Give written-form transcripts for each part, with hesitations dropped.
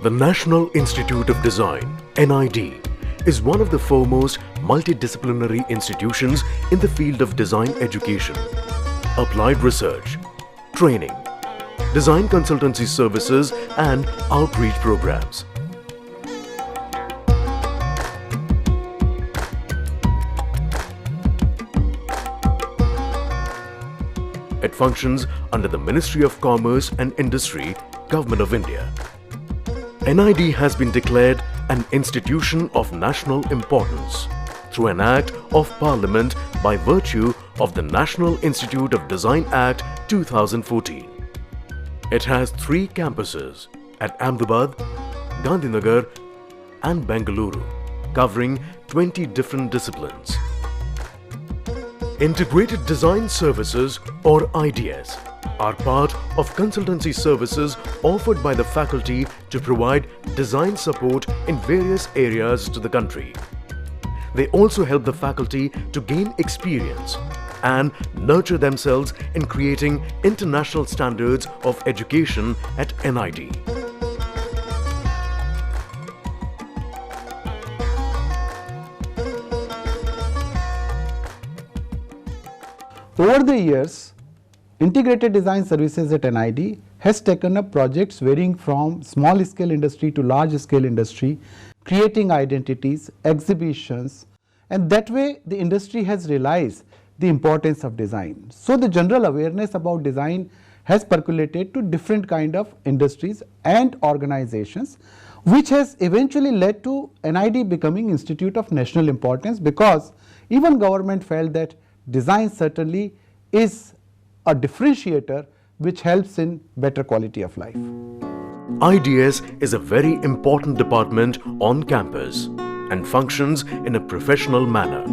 The National Institute of Design, NID, is one of the foremost multidisciplinary institutions in the field of design education, applied research, training, design consultancy services and outreach programs. It functions under the Ministry of Commerce and Industry, Government of India. NID has been declared an institution of national importance through an Act of Parliament by virtue of the National Institute of Design Act 2014. It has 3 campuses at Ahmedabad, Gandhinagar and Bengaluru, covering 20 different disciplines. Integrated Design Services or IDS are part of consultancy services offered by the faculty to provide design support in various areas to the country. They also help the faculty to gain experience and nurture themselves in creating international standards of education at NID. Over the years, Integrated Design Services at NID has taken up projects varying from small scale industry to large scale industry, creating identities, exhibitions, and that way the industry has realized the importance of design. So the general awareness about design has percolated to different kind of industries and organizations, which has eventually led to NID becoming Institute of National Importance, because even government felt that design certainly is a differentiator which helps in better quality of life. IDS is a very important department on campus and functions in a professional manner.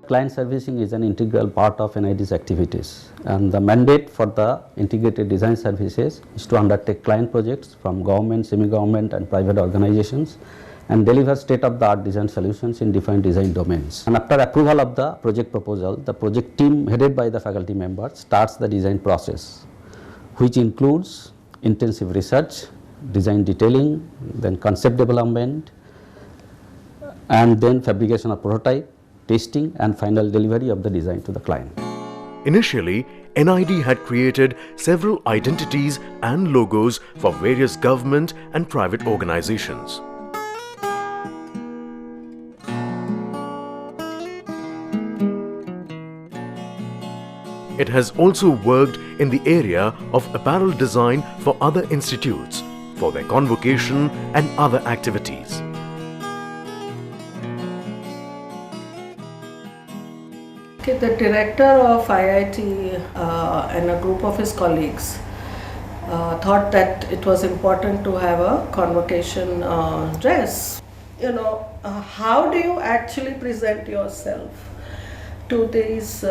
Client servicing is an integral part of NID's activities, and the mandate for the Integrated Design Services is to undertake client projects from government, semi-government and private organizations and deliver state-of-the-art design solutions in different design domains. And after approval of the project proposal, the project team headed by the faculty members starts the design process, which includes intensive research, design detailing, then concept development, and then fabrication of prototype, testing and final delivery of the design to the client. Initially, NID had created several identities and logos for various government and private organizations. It has also worked in the area of apparel design for other institutes, for their convocation and other activities. The director of IIT and a group of his colleagues thought that it was important to have a convocation dress. How do you actually present yourself to these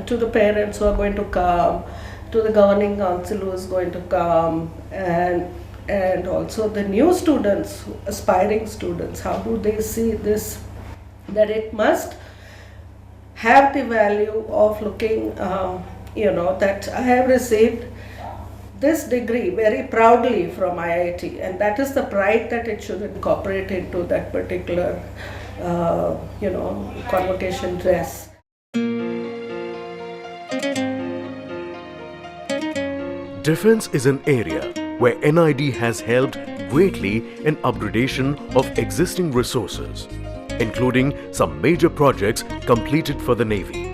to the parents who are going to come, to the governing council who is going to come, and also the new students, aspiring students? How do they see this, that it must have the value of looking, that I have received this degree very proudly from IIT, and that is the pride that it should incorporate into that particular, convocation dress. Defense is an area where NID has helped greatly in upgradation of existing resources, including some major projects completed for the Navy.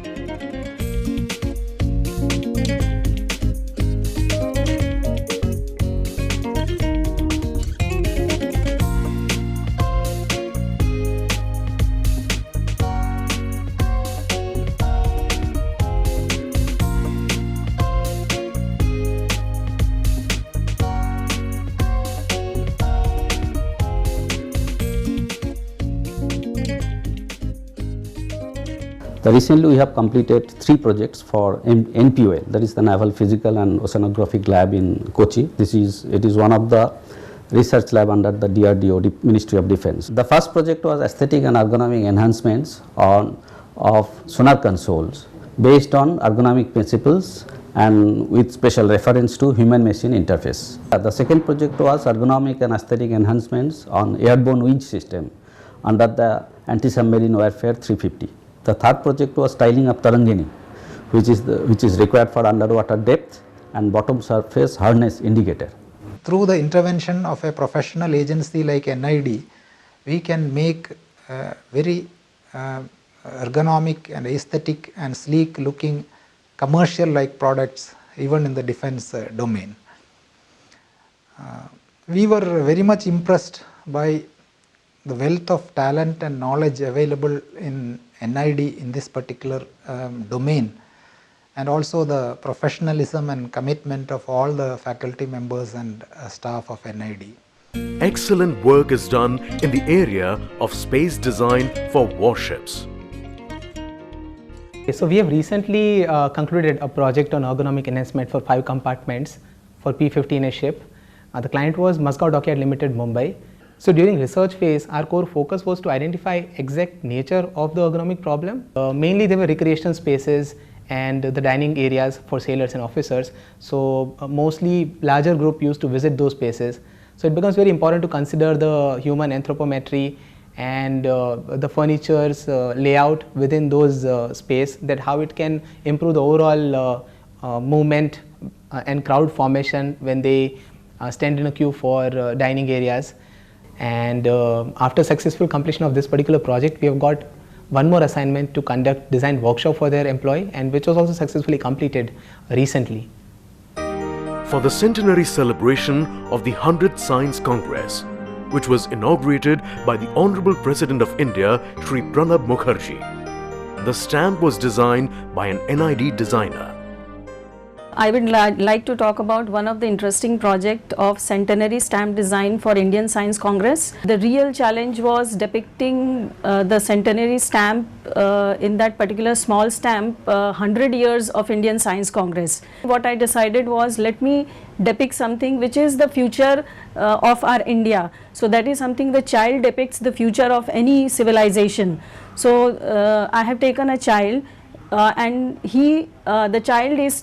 Recently we have completed 3 projects for NPOL, that is the Naval Physical and Oceanographic Lab in Kochi. It is one of the research lab under the DRDO, Ministry of Defence. The first project was aesthetic and ergonomic enhancements of sonar consoles based on ergonomic principles and with special reference to human-machine interface. The second project was ergonomic and aesthetic enhancements on airborne winch system under the anti-submarine warfare 350. The third project was tiling of Tarangani, which is required for underwater depth and bottom surface hardness indicator. Through the intervention of a professional agency like NID, we can make very ergonomic and aesthetic and sleek looking commercial like products even in the defense domain. We were very much impressed by the wealth of talent and knowledge available in NID in this particular domain, and also the professionalism and commitment of all the faculty members and staff of NID. Excellent work is done in the area of space design for warships. So we have recently concluded a project on ergonomic enhancement for 5 compartments for P-15A ship. The client was Mazagon Dockyard Limited, Mumbai. So during research phase, our core focus was to identify exact nature of the ergonomic problem. Mainly there were recreational spaces and the dining areas for sailors and officers. So mostly larger group used to visit those spaces. So it becomes very important to consider the human anthropometry and the furniture's layout within those space, that how it can improve the overall movement and crowd formation when they stand in a queue for dining areas. And after successful completion of this particular project, we have got one more assignment to conduct design workshop for their employee, and which was also successfully completed recently. For the centenary celebration of the 100th Science Congress, which was inaugurated by the Honorable President of India, Shri Pranab Mukherjee, the stamp was designed by an NID designer. I would like to talk about one of the interesting project of centenary stamp design for Indian Science Congress. The real challenge was depicting the centenary stamp in that particular small stamp, 100 years of Indian Science Congress. What I decided was, let me depict something which is the future of our India. So that is something, the child depicts the future of any civilization. So I have taken a child, and the child is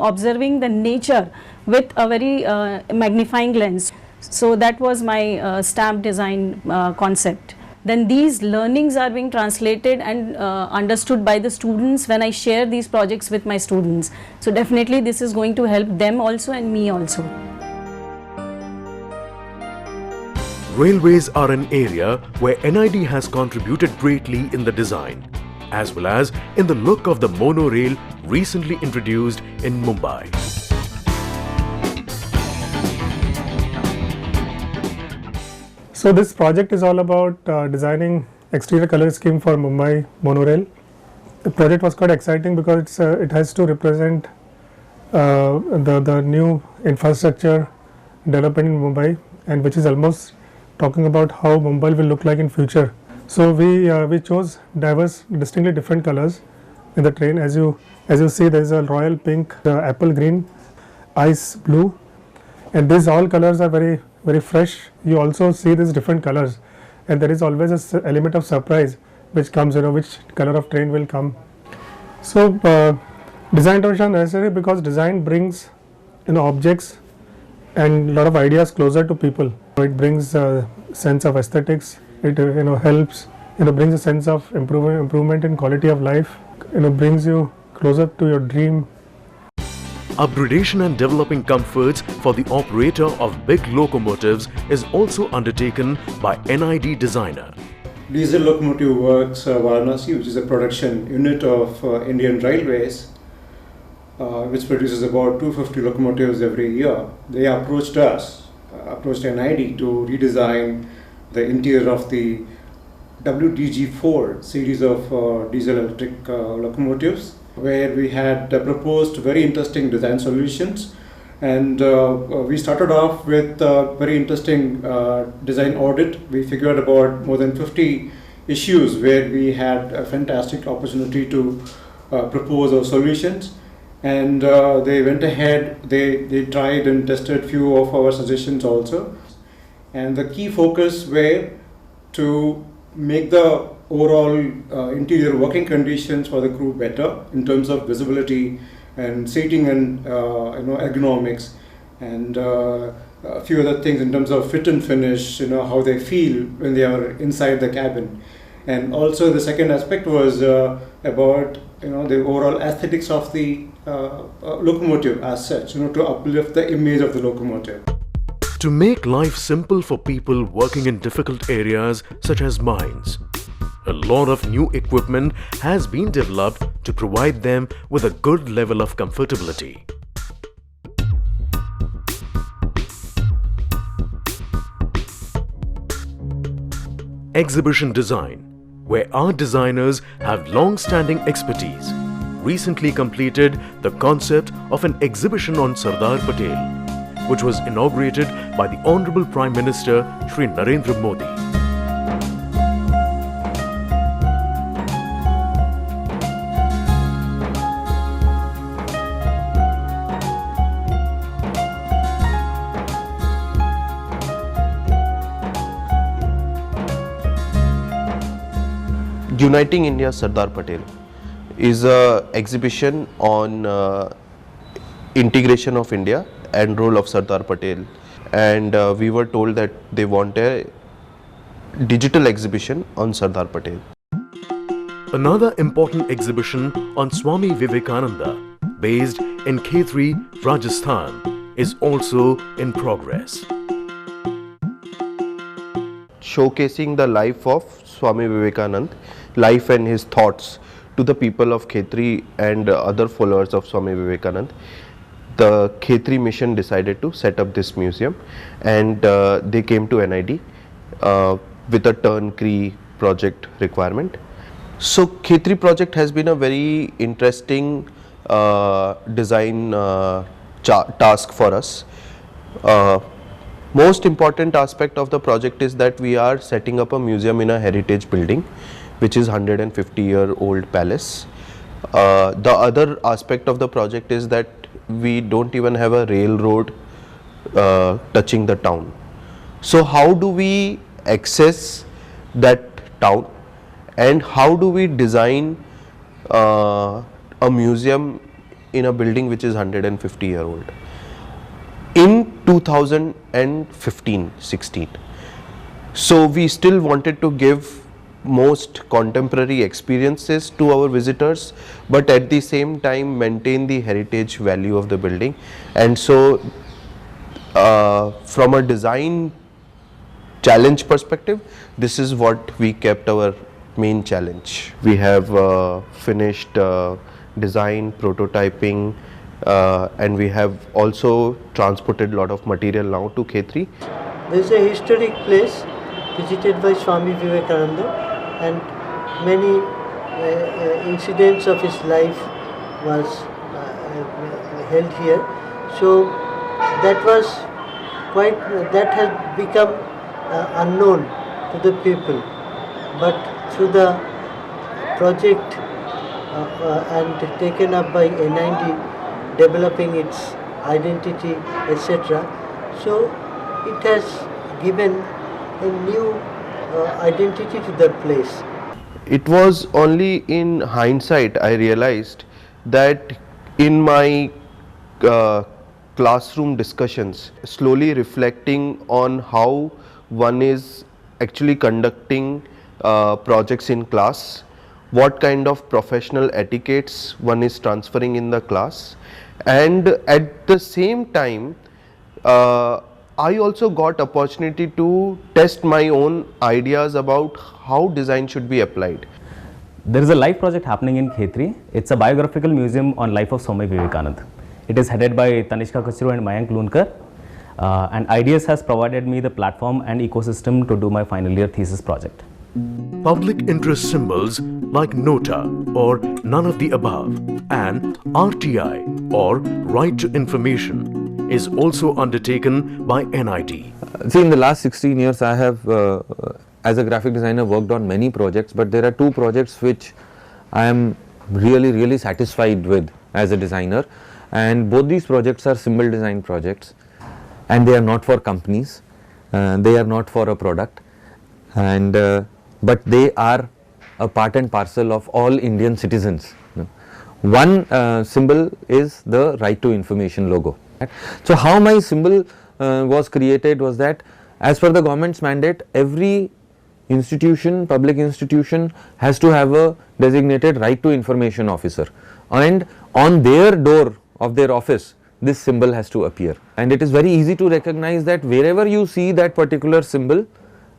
observing the nature with a very magnifying lens. So that was my stamp design concept. Then these learnings are being translated and understood by the students when I share these projects with my students. So definitely this is going to help them also and me also. Railways are an area where NID has contributed greatly in the design, as well as in the look of the monorail recently introduced in Mumbai. So this project is all about designing exterior color scheme for Mumbai monorail. The project was quite exciting because it has to represent the new infrastructure development in Mumbai, and which is almost talking about how Mumbai will look like in future. So we chose diverse, distinctly different colors in the train. As you see, there is a royal pink, apple green, ice blue, and these all colors are very, very fresh. You also see these different colors, and there is always an element of surprise which comes, which color of train will come. So design intervention is necessary because design brings objects and a lot of ideas closer to people. It brings a sense of aesthetics. It helps, brings a sense of improvement in quality of life. Brings you closer to your dream. Upgradation and developing comforts for the operator of big locomotives is also undertaken by NID designer. Diesel Locomotive Works Varanasi, which is a production unit of Indian Railways, which produces about 250 locomotives every year. They approached NID to redesign the interior of the WDG4 series of diesel electric locomotives, where we had proposed very interesting design solutions, and we started off with a very interesting design audit. We figured about more than 50 issues where we had a fantastic opportunity to propose our solutions, and they went ahead, they tried and tested few of our suggestions also, and the key focus were to make the overall interior working conditions for the crew better in terms of visibility and seating and ergonomics, and a few other things in terms of fit and finish, how they feel when they are inside the cabin. And also the second aspect was about the overall aesthetics of the locomotive as such, to uplift the image of the locomotive. To make life simple for people working in difficult areas such as mines, a lot of new equipment has been developed to provide them with a good level of comfortability. Exhibition design, where our designers have long-standing expertise, recently completed the concept of an exhibition on Sardar Patel, which was inaugurated by the Honorable Prime Minister Shri Narendra Modi. Uniting India Sardar Patel is a exhibition on integration of India and role of Sardar Patel, and we were told that they want a digital exhibition on Sardar Patel. Another important exhibition on Swami Vivekananda, based in Khetri, Rajasthan, is also in progress. Showcasing the life of Swami Vivekananda, life and his thoughts to the people of Khetri and other followers of Swami Vivekananda. The Khetri mission decided to set up this museum, and they came to NID with a turnkey project requirement. So Khetri project has been a very interesting design task for us. Most important aspect of the project is that we are setting up a museum in a heritage building, which is 150-year-old palace. The other aspect of the project is that we don't even have a railroad touching the town. So how do we access that town, and how do we design a museum in a building which is 150-year-old? In 2015-16, so we still wanted to give most contemporary experiences to our visitors, but at the same time maintain the heritage value of the building. And so from a design challenge perspective, this is what we kept our main challenge. We have finished design, prototyping, and we have also transported a lot of material now to Khetri. There is a historic place visited by Swami Vivekananda, and many incidents of his life was held here. So that was quite, that has become unknown to the people, but through the project and taken up by NID, developing its identity, etc. So it has given a new identity to that place. It was only in hindsight I realized that in my classroom discussions, slowly reflecting on how one is actually conducting projects in class, what kind of professional etiquettes one is transferring in the class, and at the same time I also got opportunity to test my own ideas about how design should be applied. There is a live project happening in Khetri. It's a biographical museum on life of Swami Vivekananda. It is headed by Tanishka Kachru and Mayank Lunkar, and IDS has provided me the platform and ecosystem to do my final year thesis project. Public interest symbols like NOTA or none of the above and RTI or right to information is also undertaken by NID. See, in the last 16 years I have as a graphic designer worked on many projects, but there are two projects which I am really satisfied with as a designer, and both these projects are symbol design projects, and they are not for companies, they are not for a product, and but they are a part and parcel of all Indian citizens. One symbol is the right to information logo. So how my symbol was created was that, as per the government's mandate, every institution, public institution, has to have a designated right to information officer, and on their door of their office this symbol has to appear. And it is very easy to recognize that wherever you see that particular symbol,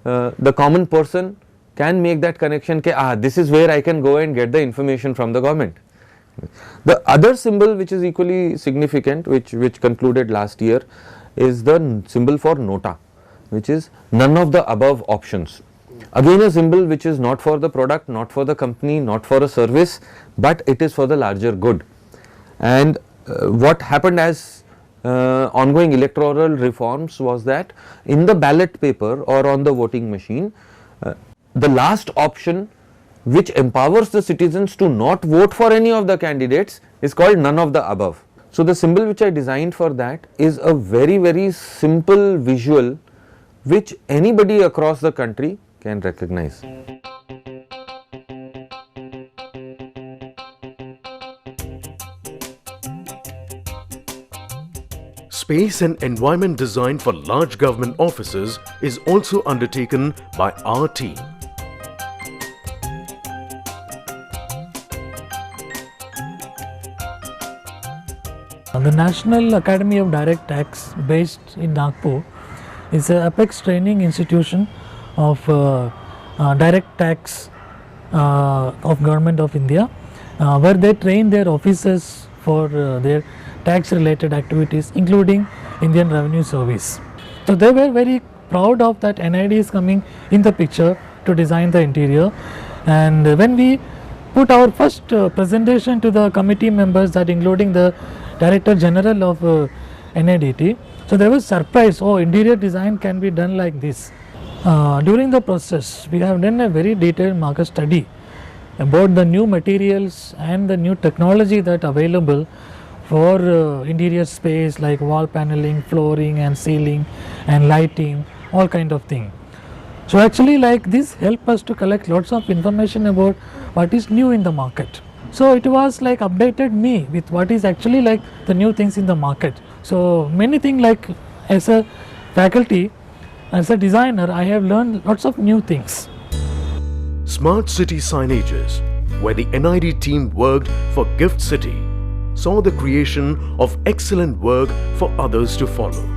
the common person can make that connection, this is where I can go and get the information from the government. The other symbol which is equally significant, which concluded last year, is the symbol for NOTA, which is none of the above options. Again, a symbol which is not for the product, not for the company, not for a service, but it is for the larger good. And what happened as ongoing electoral reforms was that in the ballot paper or on the voting machine, the last option which empowers the citizens to not vote for any of the candidates is called none of the above. So the symbol which I designed for that is a very, very simple visual which anybody across the country can recognize. Space and environment design for large government offices is also undertaken by our team. The National Academy of Direct Tax, based in Nagpur, is an apex training institution of direct tax of Government of India, where they train their officers for their tax related activities, including Indian Revenue Service. So they were very proud of that NID is coming in the picture to design the interior. And when we put our first presentation to the committee members, that including the Director General of NIDT, so they were surprised, oh, interior design can be done like this. During the process, we have done a very detailed market study about the new materials and the new technology that available for interior space, like wall paneling, flooring and ceiling and lighting, all kind of thing. So actually, like this help us to collect lots of information about what is new in the market. So it was like updated me with what is actually like the new things in the market. So many things, like as a faculty, as a designer, I have learned lots of new things. Smart City Signages, where the NID team worked for Gift City, saw the creation of excellent work for others to follow.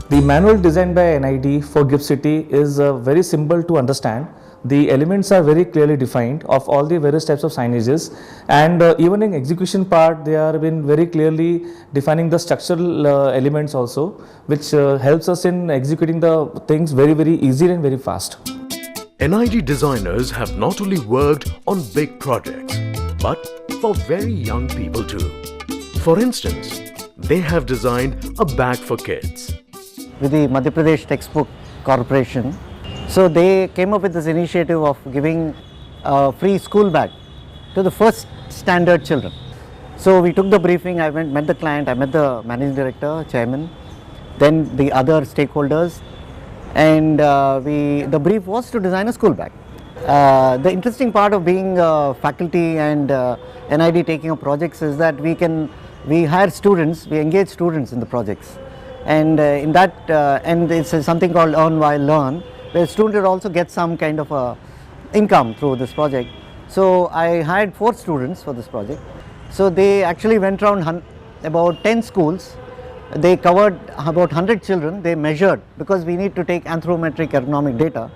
The manual designed by NID for Gift City is very simple to understand. The elements are very clearly defined of all the various types of signages, and even in execution part they are been very clearly defining the structural elements also, which helps us in executing the things very easy and very fast. NID designers have not only worked on big projects, but for very young people too. For instance, they have designed a bag for kids. With the Madhya Pradesh Textbook Corporation, so they came up with this initiative of giving a free school bag to the first standard children. So we took the briefing, I met the client, I met the managing director, chairman, then the other stakeholders, and the brief was to design a school bag. The interesting part of being faculty and NID taking up projects is that we hire students, we engage students in the projects. And in that, and it's something called Earn While Learn, where students also get some kind of income through this project. So I hired 4 students for this project. So they actually went around about 10 schools. They covered about 100 children. They measured, because we need to take anthropometric ergonomic data.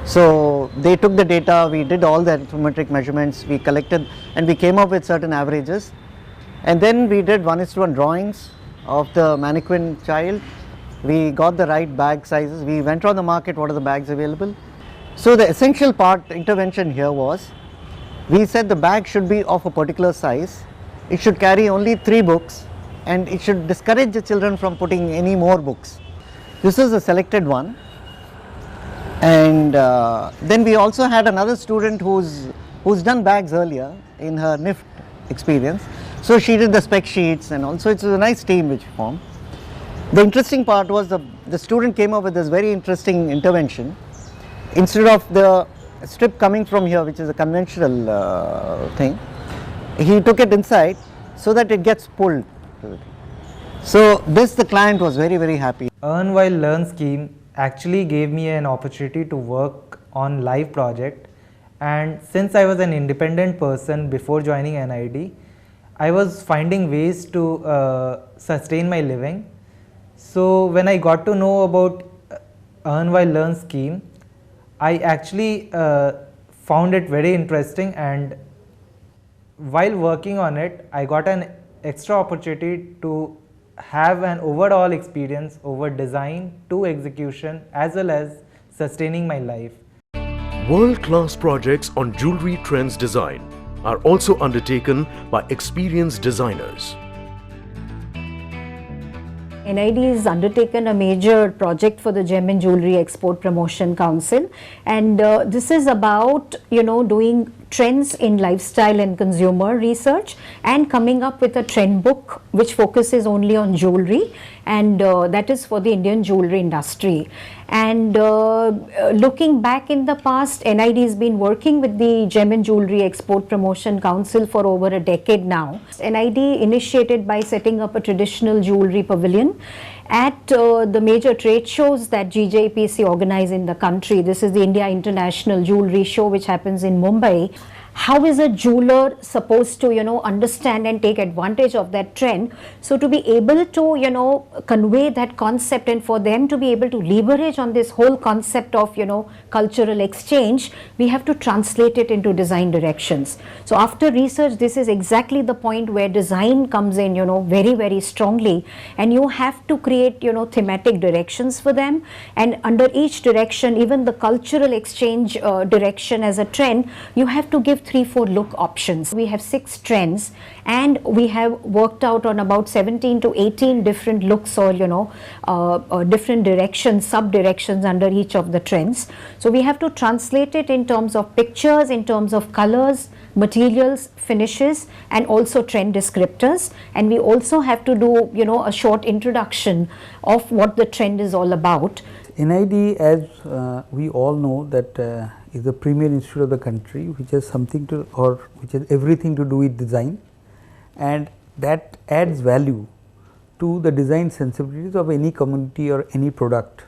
So they took the data, we did all the anthropometric measurements, we collected, and we came up with certain averages. And then we did 1:1 drawings of the mannequin child. We got the right bag sizes. We went on the market, what are the bags available, So the essential intervention here was, we said the bag should be of a particular size, it should carry only 3 books, and it should discourage the children from putting any more books. This is a selected one. And then we also had another student who's done bags earlier in her NIFT experience. So she did the spec sheets, and also it's a nice team which formed. The interesting part was the student came up with this very interesting intervention. Instead of the strip coming from here, which is a conventional thing, he took it inside so that it gets pulled. So this, the client was very, very happy. Earn While Learn scheme actually gave me an opportunity to work on live project, and since I was an independent person before joining NID, I was finding ways to sustain my living. So when I got to know about Earn While Learn scheme, I actually found it very interesting, and while working on it, I got an extra opportunity to have an overall experience over design to execution as well as sustaining my life. World-class projects on jewelry trends design are also undertaken by experienced designers. NID has undertaken a major project for the Gem and Jewelry Export Promotion Council, and this is about, doing trends in lifestyle and consumer research and coming up with a trend book which focuses only on jewelry, and that is for the Indian jewelry industry. And looking back in the past, NID has been working with the Gem and Jewelry Export Promotion Council for over a decade now. NID initiated by setting up a traditional jewelry pavilion at the major trade shows that GJPC organize in the country. This is the India International Jewelry Show, which happens in Mumbai. How is a jeweler supposed to, understand and take advantage of that trend? So to be able to, convey that concept, and for them to be able to leverage on this whole concept of, cultural exchange, we have to translate it into design directions. So after research, this is exactly the point where design comes in, very, very strongly, and you have to create, thematic directions for them, and under each direction, even the cultural exchange direction as a trend, you have to give 3-4 look options. We have 6 trends, and we have worked out on about 17 to 18 different looks, or different directions, sub directions under each of the trends. So we have to translate it in terms of pictures, in terms of colors, materials, finishes, and also trend descriptors. And we also have to do, a short introduction of what the trend is all about. NID, as we all know, that is the premier institute of the country, which has something to, or which has everything to do with design, and that adds value to the design sensibilities of any community or any product.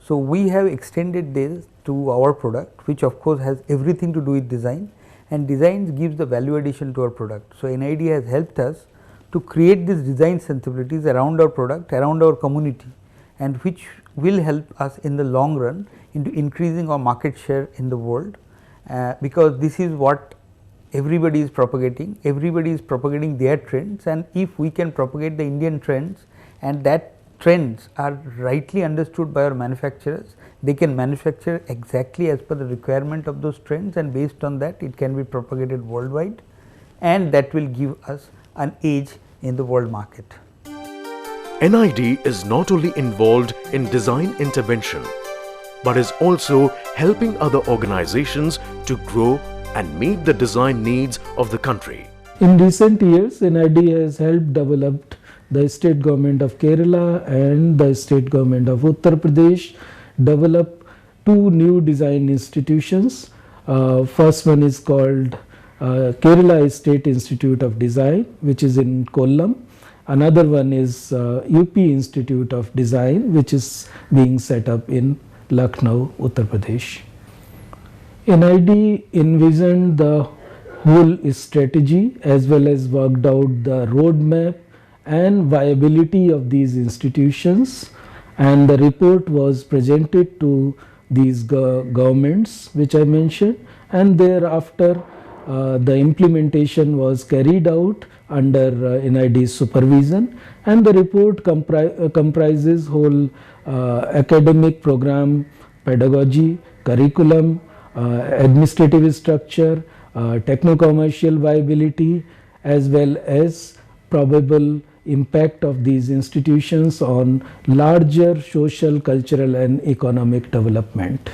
So we have extended this to our product, which of course has everything to do with design, and design gives the value addition to our product. So NID has helped us to create these design sensibilities around our product, around our community, and which will help us in the long run into increasing our market share in the world, because this is what everybody is propagating. Everybody is propagating their trends, and if we can propagate the Indian trends, and that trends are rightly understood by our manufacturers, they can manufacture exactly as per the requirement of those trends, and based on that it can be propagated worldwide, and that will give us an edge in the world market. NID is not only involved in design intervention, but is also helping other organizations to grow and meet the design needs of the country. In recent years, NID has helped develop the state government of Kerala and the state government of Uttar Pradesh develop 2 new design institutions. First one is called Kerala State Institute of Design, which is in Kollam. Another one is UP Institute of Design, which is being set up in Lucknow, Uttar Pradesh. NID envisioned the whole strategy as well as worked out the roadmap and viability of these institutions, and the report was presented to these governments which I mentioned, and thereafter the implementation was carried out under NID's supervision, and the report comprises whole academic program, pedagogy, curriculum, administrative structure, techno-commercial viability, as well as probable impact of these institutions on larger social, cultural and economic development.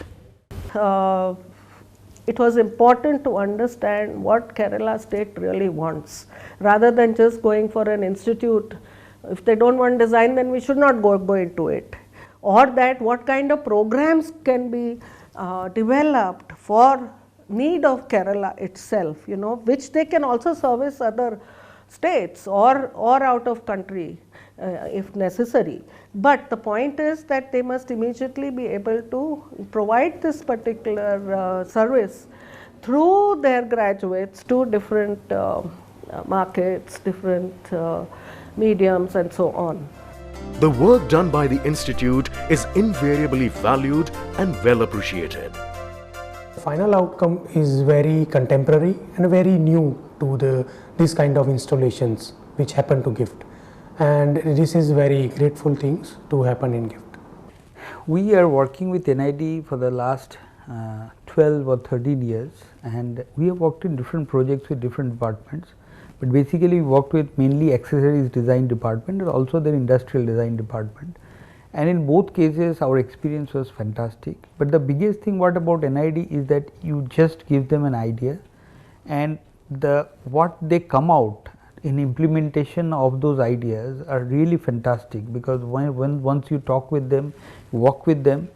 It was important to understand what Kerala state really wants, rather than just going for an institute. If they don't want design, then we should not go into it. Or that what kind of programs can be developed for need of Kerala itself, you know, which they can also service other states or out of country if necessary. But the point is that they must immediately be able to provide this particular service through their graduates to different markets, different mediums and so on. The work done by the institute is invariably valued and well appreciated. The final outcome is very contemporary and very new to this kind of installations which happen to GIFT, and this is very grateful things to happen in GIFT. We are working with NID for the last 12 or 13 years, and we have worked in different projects with different departments, but basically we worked with mainly accessories design department and also their industrial design department, and in both cases our experience was fantastic. But the biggest thing what about NID is that you just give them an idea, and what they come out in implementation of those ideas are really fantastic, because once you talk with them, work with them,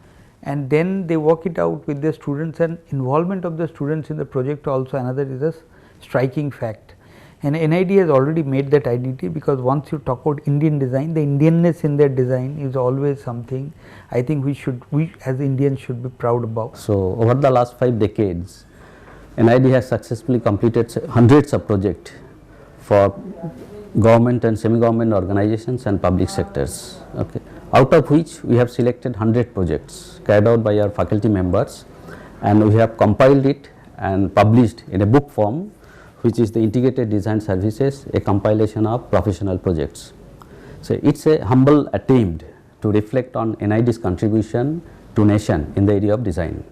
and then they work it out with their students, and involvement of the students in the project also another is a striking fact. And NID has already made that identity, because once you talk about Indian design, the Indianness in their design is always something I think we as Indians should be proud about. So over the last 5 decades, NID has successfully completed hundreds of projects for government and semi-government organizations and public sectors. Okay. Out of which we have selected 100 projects carried out by our faculty members, and we have compiled it and published in a book form, which is the Integrated Design Services, a compilation of professional projects. So it's a humble attempt to reflect on NID's contribution to nation in the area of design.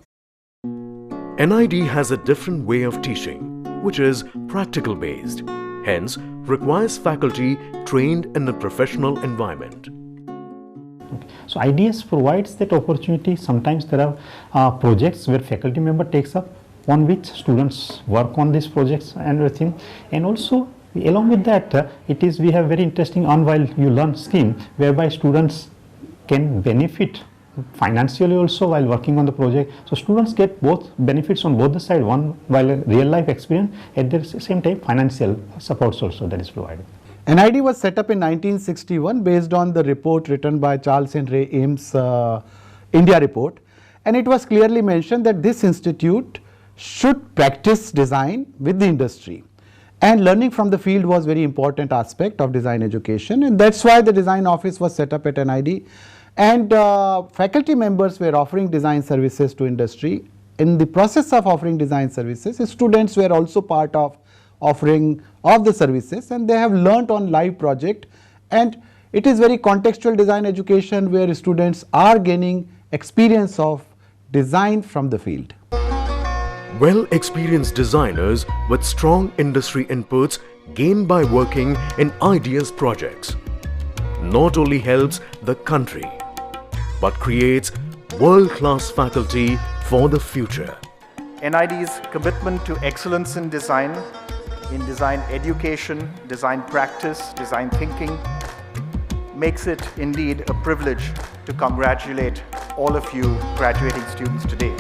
NID has a different way of teaching, which is practical based, hence requires faculty trained in a professional environment. So IDS provides that opportunity. Sometimes there are projects where faculty member takes up, on which students work on these projects and everything, and also along with that we have very interesting on while you learn scheme, whereby students can benefit financially also while working on the project. So students get both benefits on both the side, one while a real life experience, at the same time financial supports also that is provided. NID was set up in 1961 based on the report written by Charles Henry Ames India report, and it was clearly mentioned that this institute should practice design with the industry, and learning from the field was very important aspect of design education, and that's why the design office was set up at NID, and faculty members were offering design services to industry. In the process of offering design services, students were also part of offering of the services, and they have learnt on live project, and it is very contextual design education where students are gaining experience of design from the field. Well-experienced designers with strong industry inputs gained by working in IDS projects not only helps the country but creates world-class faculty for the future. NID's commitment to excellence in design education, design practice, design thinking makes it indeed a privilege to congratulate all of you graduating students today.